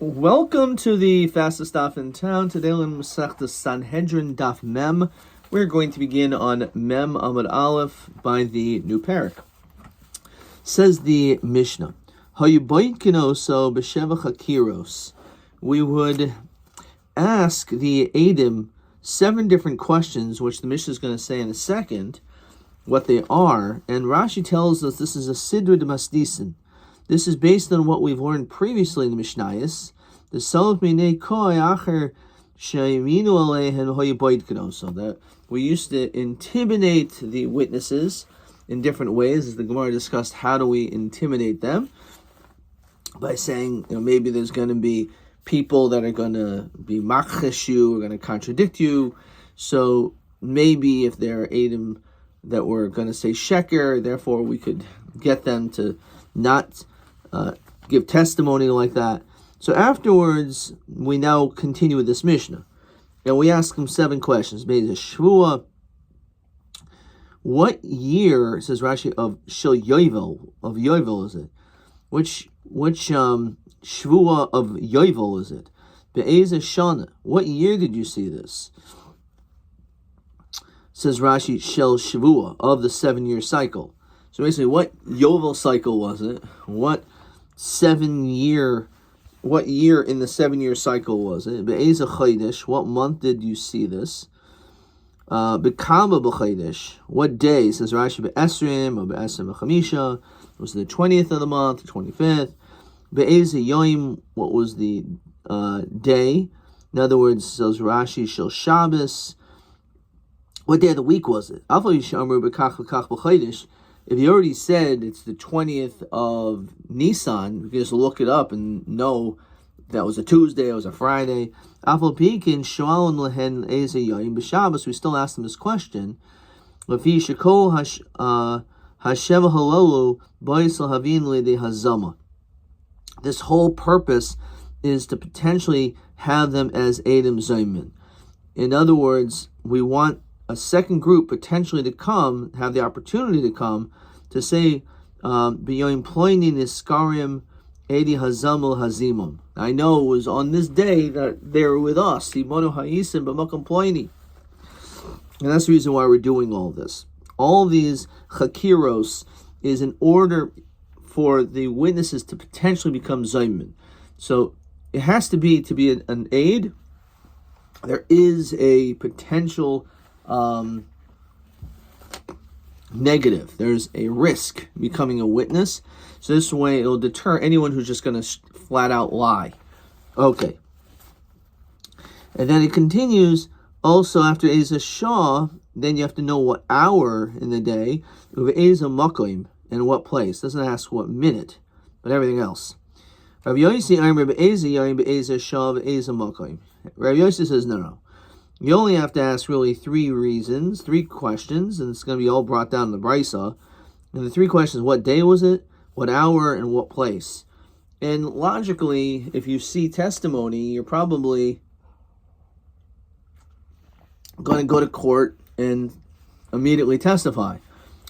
Welcome to the fastest daf in town. Today we're in Masechta Sanhedrin Daf Mem. We're going to begin on Mem Amud Aleph by the new parak. Says the Mishnah, Hayubaytkinoso b'sheva chakiros. We would ask the Eidim 7 different questions, which the Mishnah is going to say in a second what they are. And Rashi tells us this is a Sidra de Masdisin. This is based on what we've learned previously in the Mishnayos. The Salaf Minei Koi Acher Shayiminu Aleihen Hoyaboid, so that we used to intimidate the witnesses in different ways, as the Gemara discussed. How do we intimidate them? By saying, maybe there's going to be people that are going to be makhesh you, or going to contradict you. So maybe if there are Eidim that were going to say sheker, therefore we could get them to not give testimony like that. So afterwards, we now continue with this Mishnah. And we ask them 7 questions. Shvua, what year, says Rashi, of Shel Yovel is it? Which Shvua of Yovel is it? Be'ez Shana, what year did you see this? Says Rashi, Shel Shvua, of the 7-year cycle. So basically, what Yovel cycle was it? What year in the 7-year cycle was it? Be'eza Chaydish, what month did you see this? Bekama b'Chaydish, what day? Says Rashi, Be'esrim, or Be'esrim Chamisha, was it the 20th of the month, the 25th? Be'eza Yoim, what was the day? In other words, says Rashi, Shel Shabbos, what day of the week was it? Afal Yishamru Bekach Bekach b'Chaydish. If you already said it's the 20th of Nisan, you can just look it up and know that was a Tuesday, it was a Friday. We still ask them this question. This whole purpose is to potentially have them as Eidim Zaymin. In other words, we want a second group potentially to come, have the opportunity to come, to say, B'yoim ploini niskarim edi hazamul hazimum. I know it was on this day that they were with us, Simono ha'isim b'makam ploini. And that's the reason why we're doing all this. All these chakiros is in order for the witnesses to potentially become zaymin. So it has to be an aid. There is a potential negative. There's a risk becoming a witness. So this way it'll deter anyone who's just going to flat out lie. Okay. And then it continues, also after Eza Shah, then you have to know what hour in the day, Eza Makoim, and what place. It doesn't ask what minute, but everything else. Rabbi Yossi says, no. You only have to ask really 3 questions, and it's going to be all brought down in the Brisa. And the 3 questions: what day was it, what hour, and what place? And logically, if you see testimony, you're probably going to go to court and immediately testify.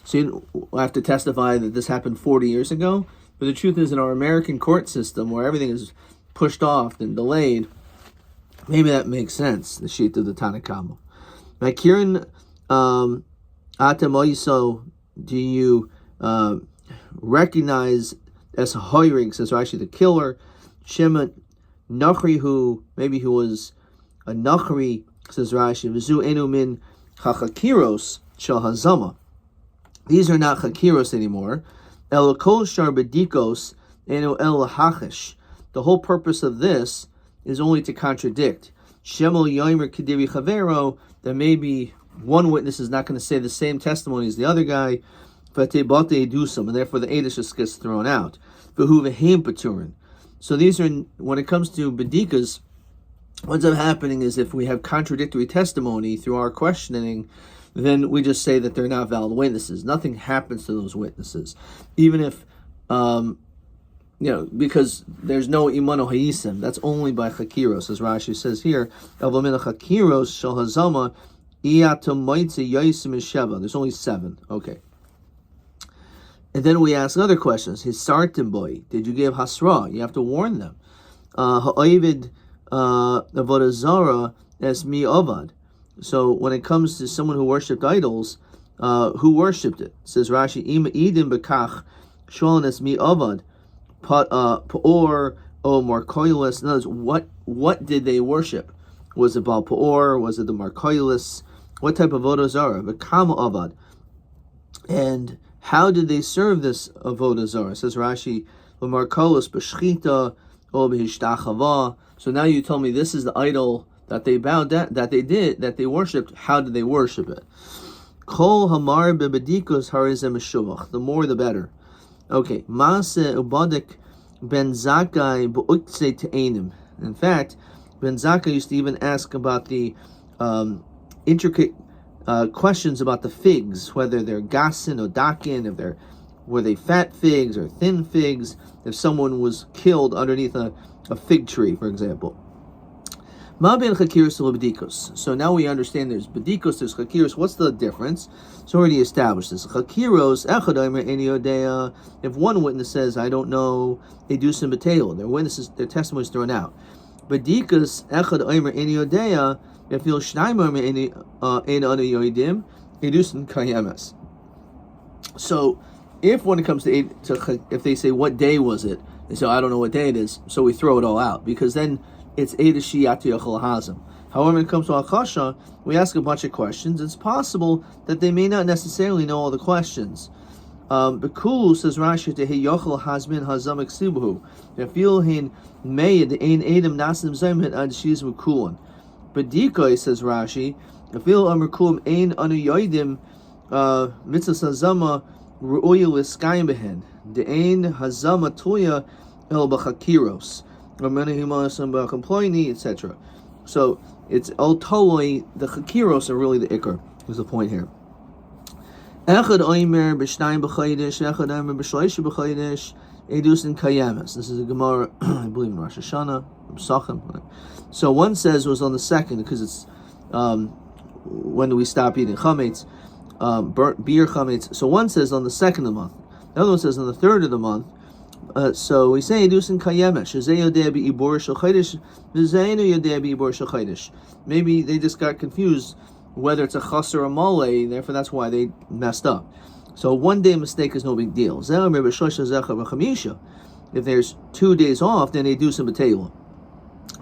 So you have to testify that this happened 40 years ago. But the truth is, in our American court system, where everything is pushed off and delayed, maybe that makes sense, the sheet of the Tanakama. Makirin Atamoiso, do you recognize as Hoyrig, says Rashi, the killer? Shema Nachri, who was a Nachri, says Rashi, Vizu Enu Min Chachakiros Shel Hazama. These are not Chakiros anymore. El Kol Shar Bedikos Enu El Hachish. The whole purpose of this is only to contradict. Shemel Yomer Kediri Chavero, that maybe one witness is not going to say the same testimony as the other guy, Vate Bate Dusam, and therefore the Eidish just gets thrown out. Behu Vehim Paturin. So these are, when it comes to Bedikas, what's up happening is if we have contradictory testimony through our questioning, then we just say that they're not valid witnesses. Nothing happens to those witnesses. Even if because there's no imano ha'isim. That's only by chakiros, as Rashi says here. Chakiros shel hazama there's only 7. Okay. And then we ask other questions. Hisartim boy, did you give hasra? You have to warn them. ha'ovid avodah zara as mi avad. So when it comes to someone who worshipped idols, who worshipped it? Says Rashi, Ima idim bekach sholon as mi avad pa'or o markoilis. In other words, what did they worship? Was it Baal Pa'or? Was it the markoilis? What type of avodah zara? V'kama avad. And how did they serve this avodah zara? Says Rashi, v'markoilis b'shchita o b'hishtachava. So now you told me this is the idol that they bowed down, that they worshipped. How did they worship it? Kol hamar bebedikos harizem shuvach. The more, the better. Okay. Maaseh ubadik ben Zakkai b'uktzei te'enim. In fact, Ben Zakkai used to even ask about the intricate questions about the figs, whether they're gasin or dakin, were they fat figs or thin figs, if someone was killed underneath a fig tree, for example. Ma ben chakiros lebedikos. So now we understand there's bedikos, there's chakiros. What's the difference? It's already established this. Chakiros, echad omer eni yodea. If one witness says, I don't know, they do some betelo. Their testimony is thrown out. Bedikas echad omer eni yodea. If you'll shnayim omer eni anu yoidim, edusin kayemes. So if when it comes to if they say what day was it, they say I don't know what day it is, so we throw it all out because then it's Eidashi Yatiyachal Hazim. However, when it comes to Akasha, we ask a bunch of questions. It's possible that they may not necessarily know all the questions. Bekulu says Rashi to Yochel Hazmin Hazam Eksibuhu. Nefilhin Mayed Ein Edom Nasim Zaymet Ad Shiz Mukulun. Bedikoy says Rashi, Nefil Amr Kulum Ein Anu Yoidim Mitzvah Hazama Ru'oya Liskayim Behen. De Ein Hazama Tuya El Bachakiros. Etc. So it's El Toloi, the Chakiros are really the Iker, is the point here. Echad Oimer b'shnayim b'chaydish, Echad Oimer b'shleish b'chaydish, Edus in Kayamas. This is a Gemara, I believe in Rosh Hashanah, Psachim. So one says it was on the second, because it's when do we stop eating chametz, beer chametz. So one says on the second of the month, the other one says on the third of the month. So we say Edusin Kayemesh, maybe they just got confused whether it's a chas or a mole, and therefore that's why they messed up. So 1 day mistake is no big deal. If there's 2 days off, then they do some betela.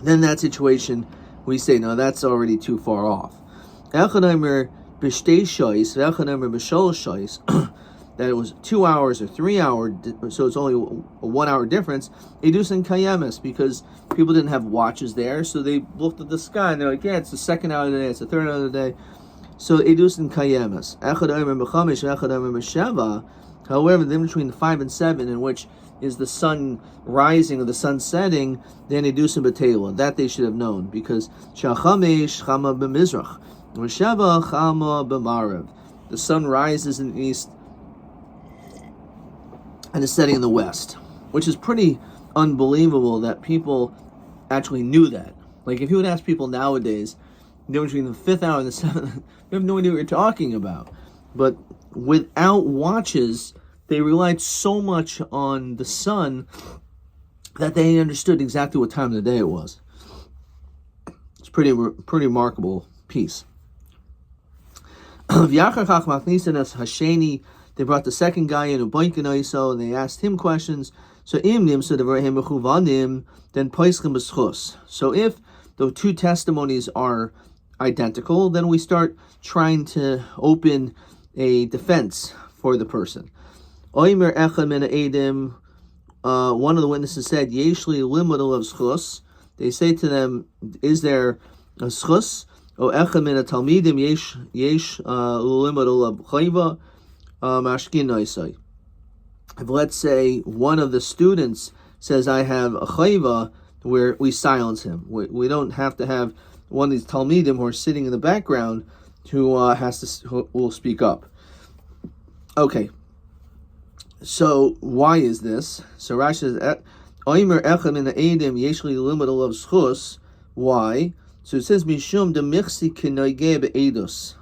Then in that situation, we say, no, that's already too far off. That it was 2 hours or 3 hours, so it's only a 1 hour difference. Edus and Kayemes, because people didn't have watches there, so they looked at the sky and they're like, yeah, it's the second hour of the day, it's the third hour of the day. So Edus and Kayemes. However, then between 5 and 7, in which is the sun rising or the sun setting, then Edus and Betela. That they should have known, because Shachamesh Chama b'Mizrach, Sheva Chama b'Marav. The sun rises in the east and is setting in the west, which is pretty unbelievable that people actually knew that. Like, if you would ask people nowadays, the difference between the 5th hour and the 7th, they have no idea what you're talking about. But without watches, they relied so much on the sun that they understood exactly what time of the day it was. It's pretty remarkable piece. They brought the second guy in, and they asked him questions. So imnim, so then poischem b'schus. So if the two testimonies are identical, then we start trying to open a defense for the person. Oimer echad min ha'edim, one of the witnesses said, Yeshli limud of schus. They say to them, is there a schus? O echad min ha'talmidim yesh limud of chayva. If let's say one of the students says, I have a chayva, where we silence him. We don't have to have one of these talmidim who are sitting in the background who will speak up. Okay, so why is this? So Rashi says, Oimer echad min ha'edim yeshli limud olav schus. Why? So it says, Mishum de michsi k'noigeh be'edus.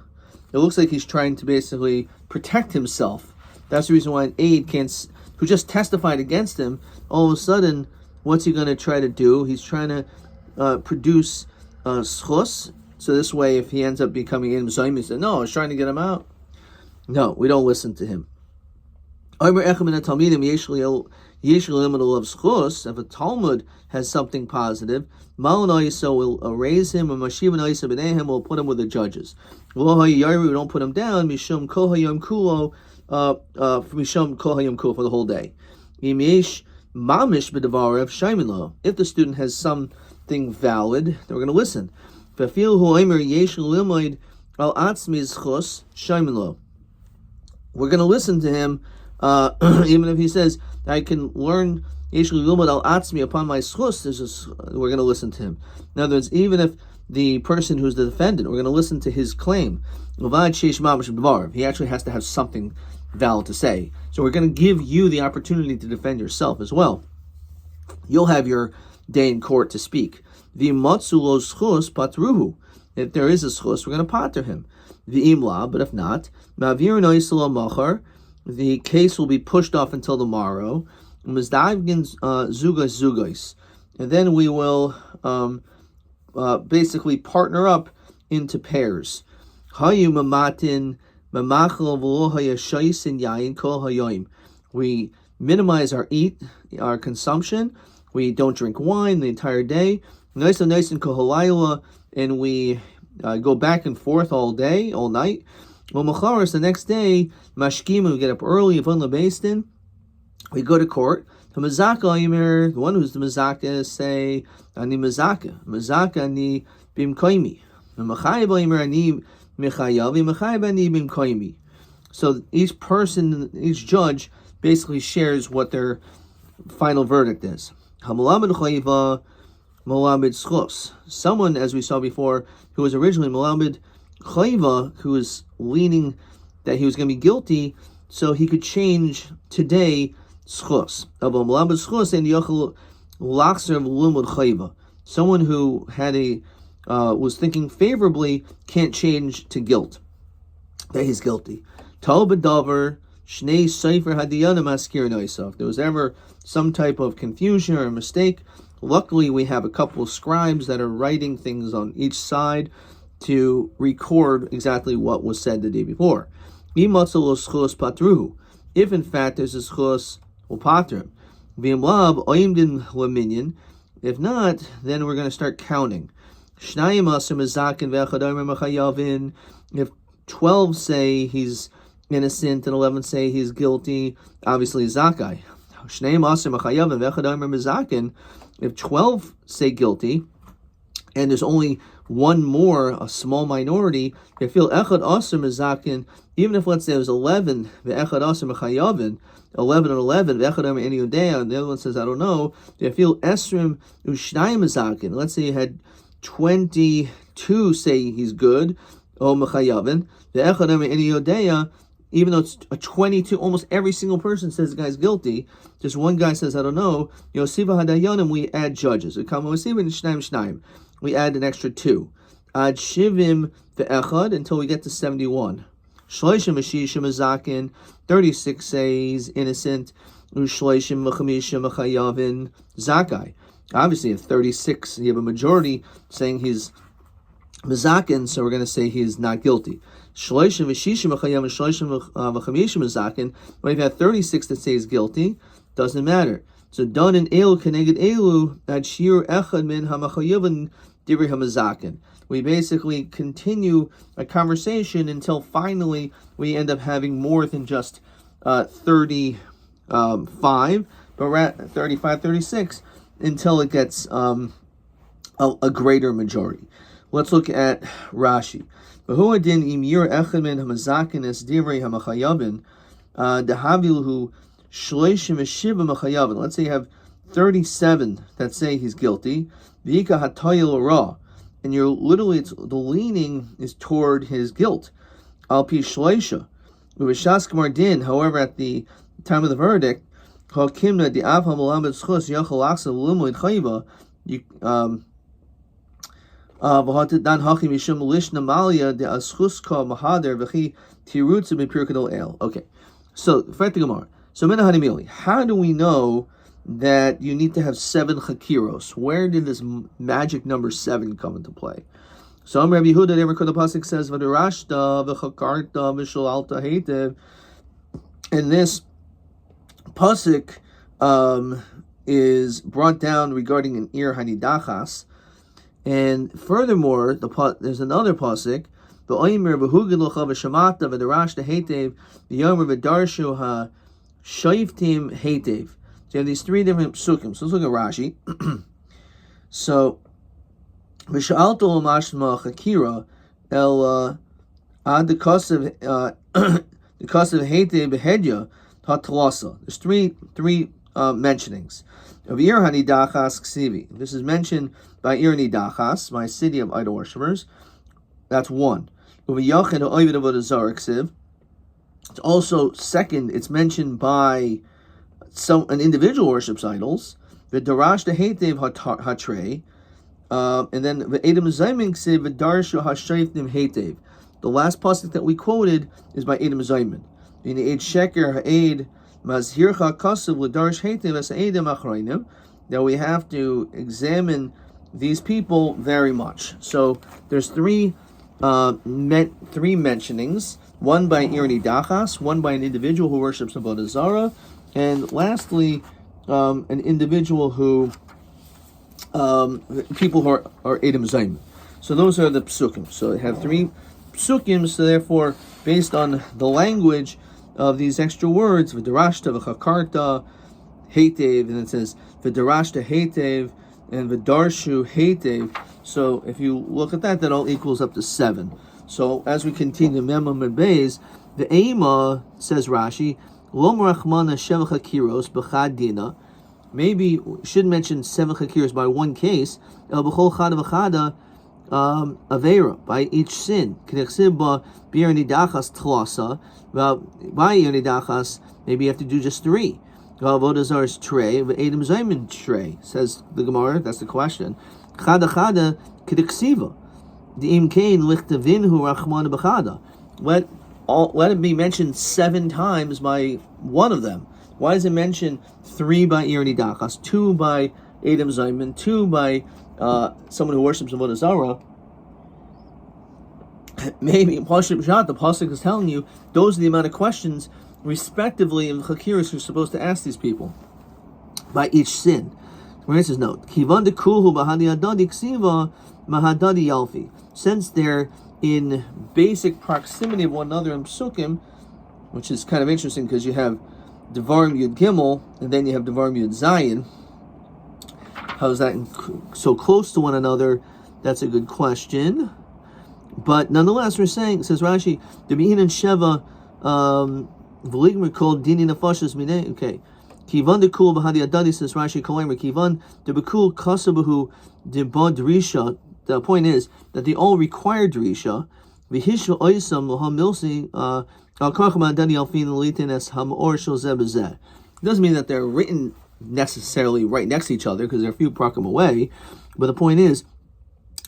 It looks like he's trying to basically protect himself. That's the reason why an aide who just testified against him, all of a sudden, What's he going to try to do? He's trying to produce schus. So this way, if he ends up becoming in Zayim, he said, no, I was trying to get him out. No, we don't listen to him. If a Talmud has something positive, will raise him, and will put him with the judges. We don't put him down, mishum kol hayom kulo, for the whole day. If the student has something valid, then we're going to listen. We're going to listen to him, even if he says, I can learn upon my schus, we're going to listen to him. In other words, even if the person who's the defendant, we're going to listen to his claim. He actually has to have something valid to say. So we're going to give you the opportunity to defend yourself as well. You'll have your day in court to speak. If there is a schus, we're going to pater him. But if not, the case will be pushed off until tomorrow. And then we will basically partner up into pairs. We minimize our consumption. We don't drink wine the entire day. And we go back and forth all day, all night. The next day, we get up early, we go to court. The one who's the Mazaka say, Ani Mazaka ani bimkoimi. So each person, each judge basically shares what their final verdict is. Someone, as we saw before, who was originally Malamed Chayva, who was leaning that he was going to be guilty, so he could change today schus. Someone who had was thinking favorably can't change to guilt, that he's guilty. If there was ever some type of confusion or a mistake, luckily we have a couple of scribes that are writing things on each side to record exactly what was said the day before. If in fact there's a schus, we'll pater him. If not, then we're going to start counting. If 12 say he's innocent and 11 say he's guilty, obviously Zakai. If 12 say guilty, and there's only one more, a small minority, they feel echad aser mezakin. Even if, let's say, it was 11, the echad aser mechayavin, 11 and 11, the echad aser any udea, and the other one says, I don't know, they feel esrim ushnayim mezakin. Let's say you had 22 say he's good, o mechayavin, the echad aser any udea, even though it's a 22, almost every single person says the guy's guilty, just one guy says, I don't know, Yosiva hadayanim, we add judges. We add an extra 2. Ad shivim ve'echad, until we get to 71. Shloishim v'shishim azakin, 36 says innocent. Ushloishim v'chamishem v'chayavin zakai. Obviously, if 36, you have a majority saying he's mazakin, so we're going to say he is not guilty. Shloishim v'shishim v'chayavin, shloishim v'chamishem azakin. When you've had 36 that say he's guilty, doesn't matter. So done in elu keneged elu ad shir echad min hamachayavin divri hamazakin. We basically continue a conversation until finally we end up having more than just 35, but we're at 35, 36 until it gets a greater majority. Let's look at Rashi. V'hu adin im yir echad min hamazakin es divrei hamachayavin dehavilhu shloishim v'shiva machayavin. Let's say you have 37 that say he's guilty. V'ika hatoyel ra, and you're literally, the leaning is toward his guilt. Al pi shloisha uv'shas k'mardin. However, at the time of the verdict, hakimna di'av hamalamed schus yachal aksa v'lumoid chayva. V'hatet hachim yishum lishna malia de'aschus ka mahader v'chi tirutz b'pirkadol el. Okay, so fact the Gemara. So how do we know that you need to have 7 chakiros. Where did this magic number 7 come into play? So Rabbi Yehuda, the pasuk says, "V'derashta v'chakarta v'shalalta heitev," and this pasuk is brought down regarding an ir hanidachas. And furthermore, there's another pasuk, "V'oimer v'hugin l'cha v'shamata v'derashta heitev v'yomer v'darshu ha-shoiftim heitev." So you have these 3 different psukim. So let's look at Rashi. So, V'sha'alto l'mashma chakira el ad the kasev heitev behedya hatlasa. There's three mentionings of Ir Hanidachas Ksivi. This is mentioned by Ir Hanidachas, my city of idol worshippers. That's 1. It's also second. It's mentioned by an individual worships idols. The darash the heitev hatrei, and then the edom zaymin ksiv the darshu hashayfnim heitev. The last pasuk that we quoted is by edom zaymin. In the eid sheker ha'ed mazhircha kasav l'darsh heitev as edom achrayim. That we have to examine these people very much. So there's 3 mentionings. One by Ir Hanidachas, one by an individual who worships Avodah Zarah, and lastly, an individual who, people who are Edom Zayim. So those are the psukim. So they have 3 psukim, so therefore, based on the language of these extra words, v'derashta, v'chakarta, heitev, and it says v'derashta heitev, and v'darshu heitev. So if you look at that, that all equals up to 7. So as we continue, Memam and Beis, the Eima, says Rashi, Lom Rachmana Sheva Chakiros B'chad Dina. Maybe should mention 7 Chakiros by one case. El B'chol Chada V'chada Avera, by each sin. K'nechsib Ba Bir Nidachas Tlasa. By Nidachas, maybe you have to do just 3. Avodah Zarah's Trey, V'edem Zaymin Trey, says the Gemara. That's the question. Chada Chada K'neksiva. The Imkain Lichtavinhu Rachmana B'chada. Let it be mentioned 7 times by one of them. Why is it mentioned 3 by Ir Hanidachas, 2 by Edom Zayman, 2 by someone who worships Avodah Zarah? Maybe in Pasuk Pshat, the pasuk is telling you those are the amount of questions, respectively, in Chakiris you're supposed to ask these people by each sin. Where it says note, Kivan de Kulhu Bahadi Adadi Ksiva Mahadadi Yalfi. Since they're in basic proximity of one another in Psukim, which is kind of interesting because you have Devarim Yud Gimel and then you have Devarim Yud Zayin. How is that so close to one another? That's a good question. But nonetheless, we're saying, says Rashi, Debihin and Sheva V'ligmer called Dini Nafashas Minei. Okay. Kivan de Kul Bahadi Adadi, says Rashi Kolamer Kivan de Bekul Kasabahu de Badrisha. The point is that they all require Drisha. V'hishu oisam l'ham milsi al-kacham adani alfin l'litin es ham-or shel zeh b'zeh. It doesn't mean that they're written necessarily right next to each other because they're a few prakim away. But the point is,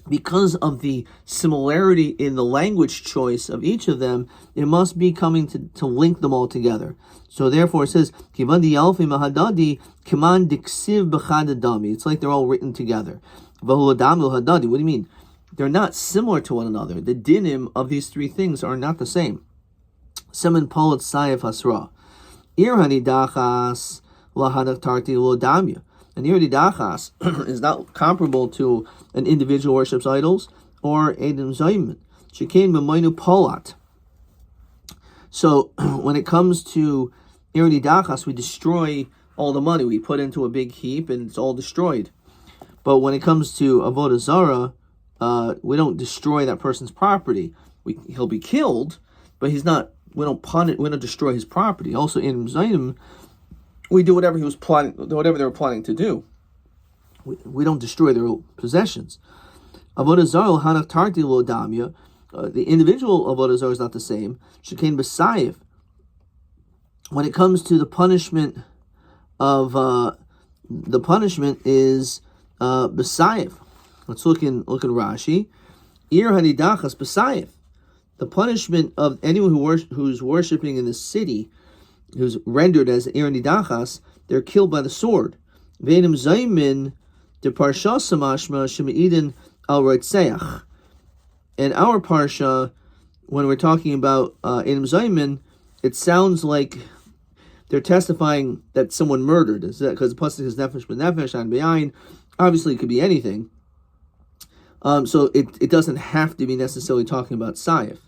because of the similarity in the language choice of each of them, it must be coming to link them all together. So therefore it says, Kivan di alfi mahadadi kiman diksiv b'chadadami. It's like they're all written together. What do you mean? They're not similar to one another. The dinim of these 3 things are not the same. Semen polit sayev hasra. Ir hanidachas lahadaktarti lo damya. And Ir hanidachas is not comparable to an individual worships idols or Edom Zayman. Shekain b'maynu polat. So when it comes to Ir hanidachas, we destroy all the money. We put into a big heap and it's all destroyed. But when it comes to Avodah Zarah, we don't destroy that person's property. He'll be killed, but he's not. We don't destroy his property. Also, in Zayim, we do whatever whatever they were planning to do. We don't destroy their possessions. Avodah Zarah hanak tarti lo damya. The individual Avodah Zarah is not the same. Shekain b'sayev. When it comes to the punishment of the punishment is b'sayev. Let's look in Rashi. Ir hanidachas b'sayev. The punishment of anyone who's worshiping in the city, who's rendered as Ir hanidachas, they're killed by the sword. Ve'enim zaymin de parsha samashma shemeidin al roitzeach. In our parsha, when we're talking about enim zaymin, it sounds like they're testifying that someone murdered. Is that because the pasuk is nefesh b'nefesh and be'ayin? Obviously, it could be anything. So it doesn't have to be necessarily talking about Saif.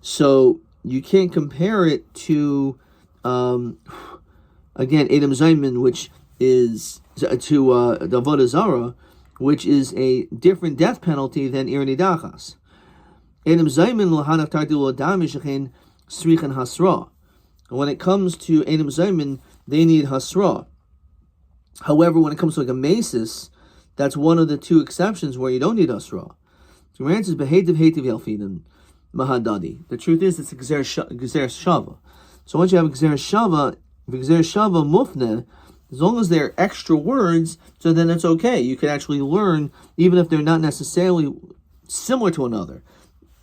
So you can't compare it to, again, Edom Zayman, which is to the Avodah Zarah, which is a different death penalty than Ir Nidachas. Edom Zayman l'hanach tartil l'adam yishachen srichen hasra. When it comes to Edom Zayman, they need hasra. However, when it comes to like a mesis, that's one of the two exceptions where you don't need hasra. So the answer is behetiv yalfidim mahadadi. The truth is it's gzer shava. So once you have gzer shava mufne, as long as they're extra words, so then it's okay. You can actually learn even if they're not necessarily similar to another.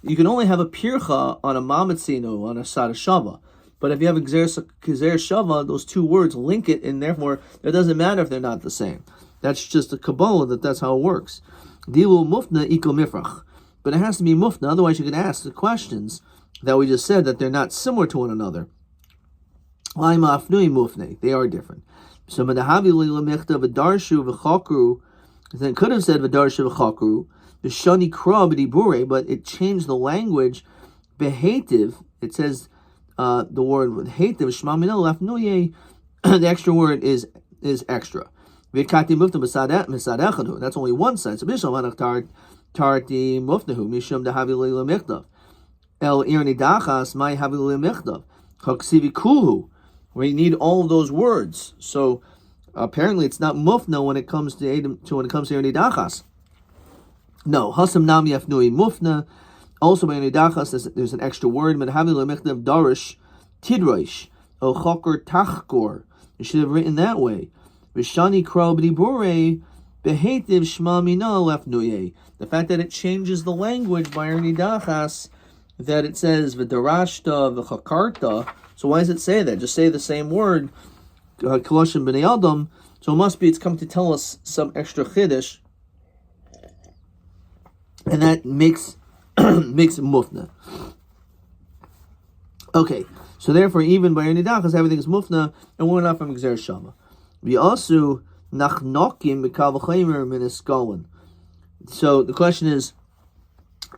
You can only have a pircha on a mamatzino on a sada shava. But if you have gzer shava, those two words link it, and therefore it doesn't matter if they're not the same. That's just a Kabbalah, that's how it works. Dilu mufna iko mifrach. But it has to be mufna, otherwise you can ask the questions that we just said, that they're not similar to one another. Laima afnui mufne, they are different. So madahavi lemechta v'darshu v'chakru, then it could have said v'darshu v'chakru, v'shani kra b'dibure, but it changed the language. Behativ, it says the word with hativ, shma minel afnuye, the extra word is extra. That's only one side. So tarti mufnahu mishum dehavi le'lemechtav el irni dachas my havi le'lemechtav haksivi kulhu, where you need all of those words. So apparently it's not mufna when it comes to irni dachas. No, hasam nami afnui mufna. Also by irni dachas there's an extra word. But havi le'lemechtav darish tidroish o chokor tachkor. You should have written that way. Vishani kral b'dibure behetiv shma mina lefnuye. The fact that it changes the language by irni dachas, that it says v'darashta v'chakarta. So why does it say that? Just say the same word, koloshim b'nei adam. So it must be it's come to tell us some extra chiddush, and that makes it mufna. Okay, so therefore even by irni dachas everything is mufna, and we're not from gzer shama. We also nachnokim b'kavachimer miniskolin. So the question is,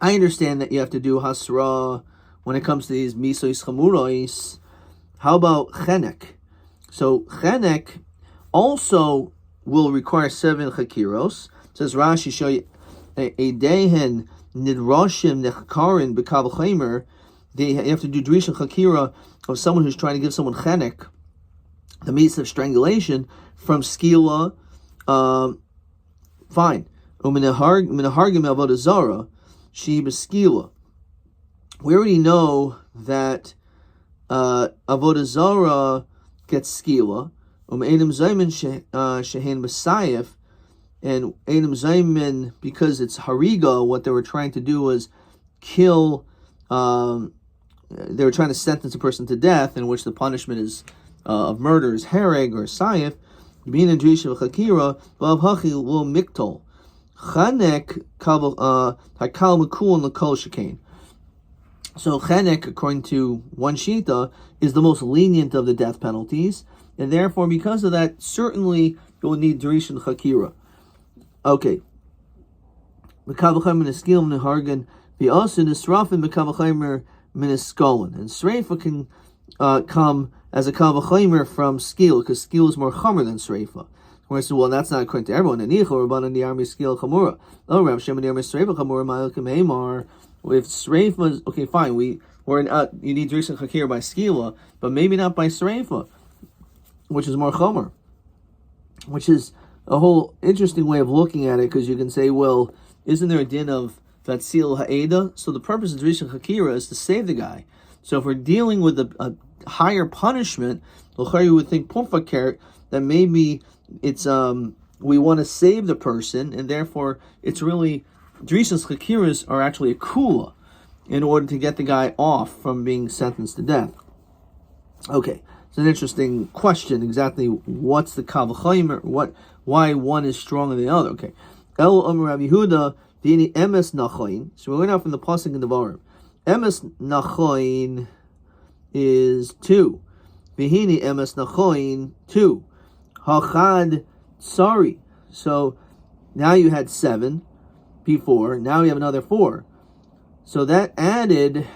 I understand that you have to do hasra when it comes to these misos chamurais. How about chenek? So chenek also will require 7 chakiros. It says Rashi show you a dehen nidroshim nechkarin b'kavachimer. You have to do drisha chakira of someone who's trying to give someone chenek, the means of strangulation, from skila, fine. Uminahargim avodah zara, she beskila. We already know that avodah zara gets skila. Edim zaymin shehen b'sayif, and edim zaymin, because it's hariga, what they were trying to do was kill. They were trying to sentence a person to death, in which the punishment is of murder is hereg or sayif. Being a drisha v'chakira v'av hachi lo miktol chanek hakal mekul l'kol shekain. So chenek, according to one shita, is the most lenient of the death penalties, and therefore, because of that, certainly you will need drisha and chakira. Okay. Mekavachimer neskil mnehargan v'asu nisrafin mekavachimer miniskolin, and sreifa can come as a kavachimer from skill, because skill is more chamer than sreifa. Where I said, well, that's not according to everyone. Anicha rabbanan the army skill chamura. Oh, Rav Shimon the army sreifa chamura ma'ilkim heimar. If sreifa is okay, fine. We're in. You need drisha chakir by skila, but maybe not by sreifa, which is more chamer. Which is a whole interesting way of looking at it, because you can say, well, isn't there a din of vatsil ha'eda? So the purpose of drisha chakira is to save the guy. So if we're dealing with a higher punishment, you would think pumfaker, that maybe it's we want to save the person, and therefore it's really drishas chakiras are actually a kula in order to get the guy off from being sentenced to death. Okay, It's an interesting question. Exactly what's the kavachomer? Why one is stronger than the other? Okay. El Omer Rabbi Yehuda v'ini emes nachoin. So we're going out from the pasuk in the Devarim. Emes nachoin is 2. V'hini emes nachoin 2. Hachad tsari. So now you had 7 before. Now you have another 4. So that added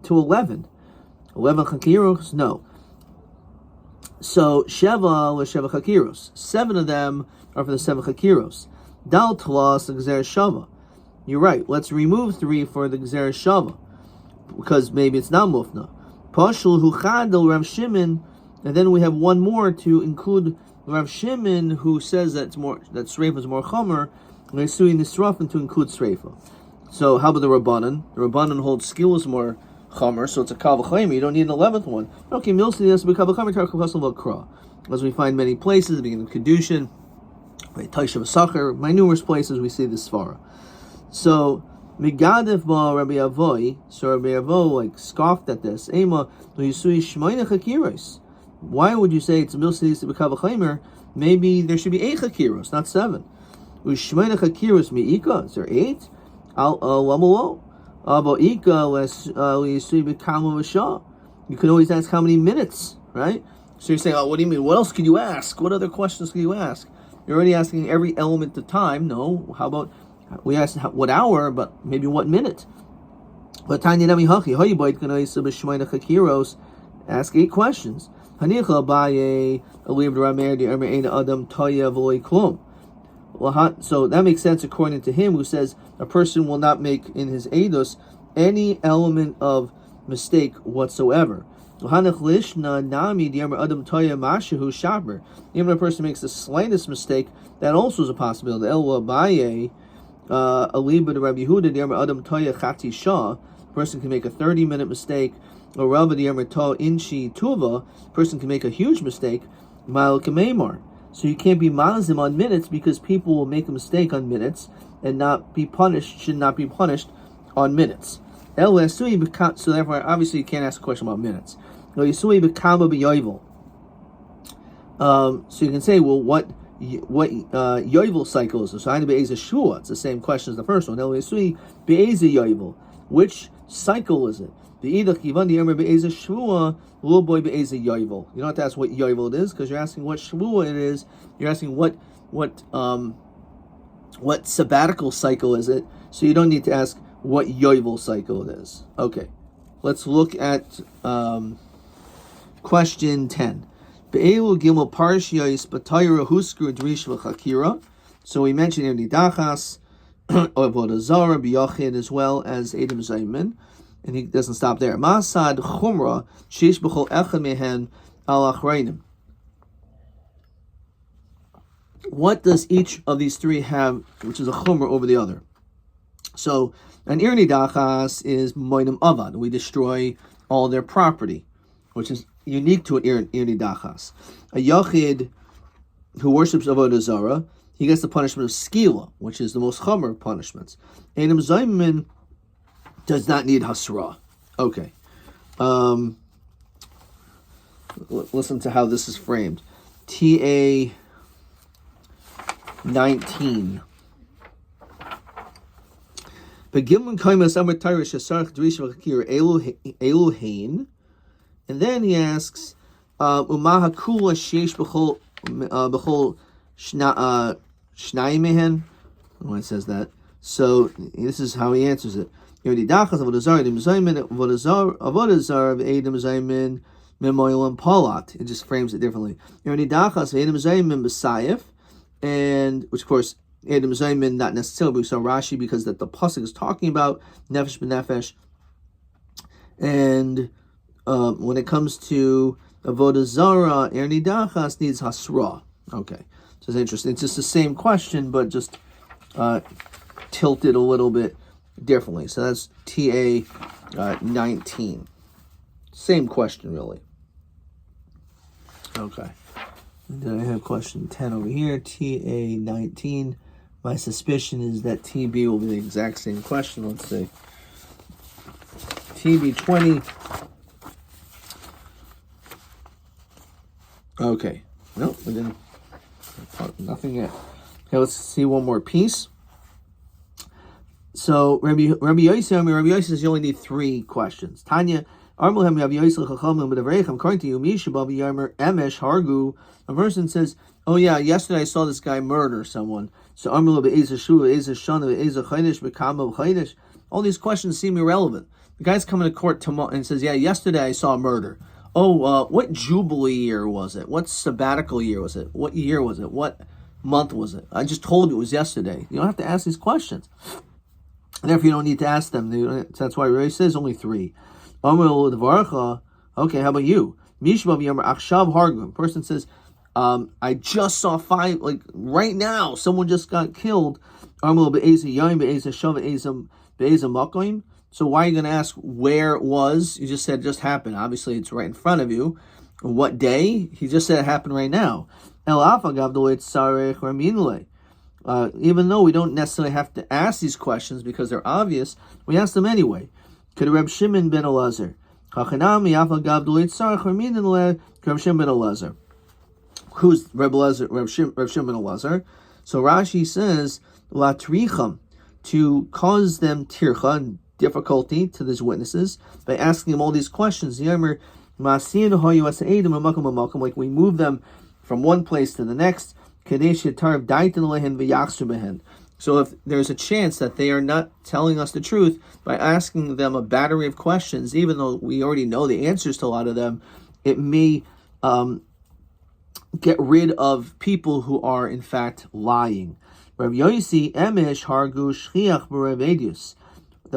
to 11. 11 chakiros? No. So Sheva was Sheva chakiros. 7 of them are for the 7 chakiros. Dal tlas the gzer shava. You're right. Let's remove 3 for the gzer shava because maybe it's not mufna. Pashul hu chadel Rav Shimon, and then we have one more to include Rav Shimon, who says that sreifa is more chomer. We're suing the srafin to include sreifa. So how about the Rabbanan? The Rabbanan holds skill is more chomer, so it's a kal v'chayim. You don't need an 11th one. Okay, milsi has to be kal v'chayim tar kavasal v'kra, as we find many places, the beginning of Kedushin, Taishav Sacher, by numerous places we see this svara. So Migadif ba Rabbi Avoy, so Rabbi Avoy scoffed at this. Ema yisui shmayna chakiros. Why would you say it's milsi to be kal v'chayim? Maybe there should be 8 chakiros, not 7. Ushmayna chakiros miika. Is there 8? You can always ask how many minutes, right? So you're saying, what do you mean? What else can you ask? What other questions can you ask? You're already asking every element of time. No, how about we asked what hour, but maybe what minute? Ask 8 questions. So that makes sense according to him, who says a person will not make in his eidos any element of mistake whatsoever. Even if a person makes the slightest mistake, that also is a possibility. A person can make a 30-minute mistake. A person can make a huge mistake. So you can't be malazim on minutes because people will make a mistake on minutes and should not be punished on minutes. So therefore, obviously you can't ask a question about minutes. So you can say, well, what yovel cycle is this? So it's the same question as the first one. Which cycle is it? You don't have to ask what yovel it is because you're asking what shvua it is. You're asking what sabbatical cycle is it. So you don't need to ask what yovel cycle it is. Okay, let's look at question 10. So we mentioned Erni Dachas, Avodah Zarah, B'Yachid, as well as Edom Zaymin. And he doesn't stop there. Masad chumra sheish b'chol echad mehen al achrayim. What does each of these 3 have, which is a chumra over the other? So, an irni dachas is moinim avad. We destroy all their property, which is unique to an irni dachas. A yachid who worships avodah zarah, he gets the punishment of skila, which is the most chumra of punishments. Edom zaymin does not need hasra. Okay. Listen to how this is framed. TA 19. And then he asks, Umaha kula sheish b'chol shnai mehen. When it says that. So this is how he answers it. It just frames it differently. And which of course Edom Zaymin not necessarily, we saw Rashi because that the pasuk is talking about nefesh b'nefesh. And when it comes to avodah zara, Erni Dachas needs hasra. Okay, so it's interesting. It's just the same question, but just tilted a little bit differently. So that's TA 19. Same question, really. Okay. And then I have question 10 over here, TA 19. My suspicion is that TB will be the exact same question. Let's see. TB 20. Okay. No, we didn't. Nothing yet. Okay, let's see one more piece. So Rabbi Yossi says you only need 3 questions. Tanya, according to you, a person says, oh yeah, yesterday I saw this guy murder someone. So all these questions seem irrelevant. The guy's coming to court tomorrow and says, yeah, yesterday I saw a murder. Oh, what Jubilee year was it? What sabbatical year was it? What year was it? What month was it? I just told you it was yesterday. You don't have to ask these questions. And therefore, you don't need to ask them. That's why Rabbi says only 3. Okay, how about you? Person says, I just saw 5, like right now, someone just got killed. So why are you going to ask where it was? You just said it just happened. Obviously, it's right in front of you. What day? He just said it happened right now. Even though we don't necessarily have to ask these questions because they're obvious, we ask them anyway. Could Reb Shimon ben Elazar? Who's Reb Shimon ben Elazar? So Rashi says, Latricham, to cause them tircha and difficulty to these witnesses by asking them all these questions. Like we move them from one place to the next. So if there's a chance that they are not telling us the truth by asking them a battery of questions, even though we already know the answers to a lot of them, it may get rid of people who are in fact lying. The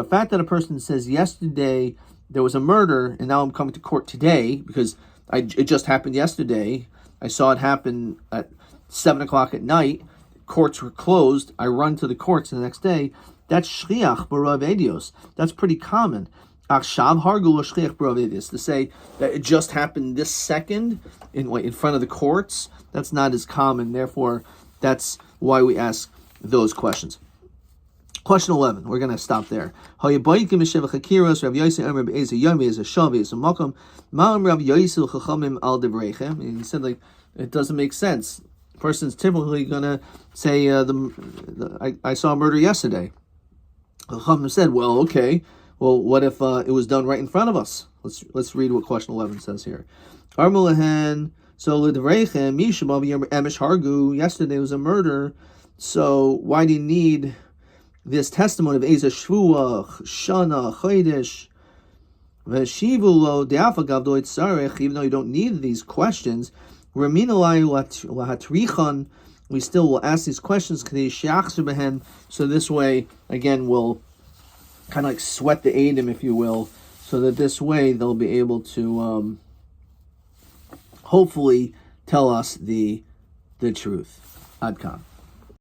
fact that a person says yesterday there was a murder and now I'm coming to court today because it just happened yesterday. I saw it happen at 7 o'clock at night. Courts were closed. I run to the courts the next day. That's shliach b'rav edios. That's pretty common. Akshav hargul shliach b'rav edios. To say that it just happened this second in front of the courts, that's not as common. Therefore, that's why we ask those questions. Question 11. We're going to stop there. He said, like, it doesn't make sense. The person's typically going to say, I saw a murder yesterday. Chachamim said, well, okay. Well, what if it was done right in front of us? Let's read what question 11 says here. Yesterday was a murder. So why do you need this testimony of Eza Shvuah, Shana, Chodesh, Veshivulo, De'afagav Doit Sarech, even though you don't need these questions, Raminalai Lahatrichon, we still will ask these questions, so this way, again, we'll kind of like sweat the Edom, if you will, so that this way they'll be able to hopefully tell us the truth. Adkan.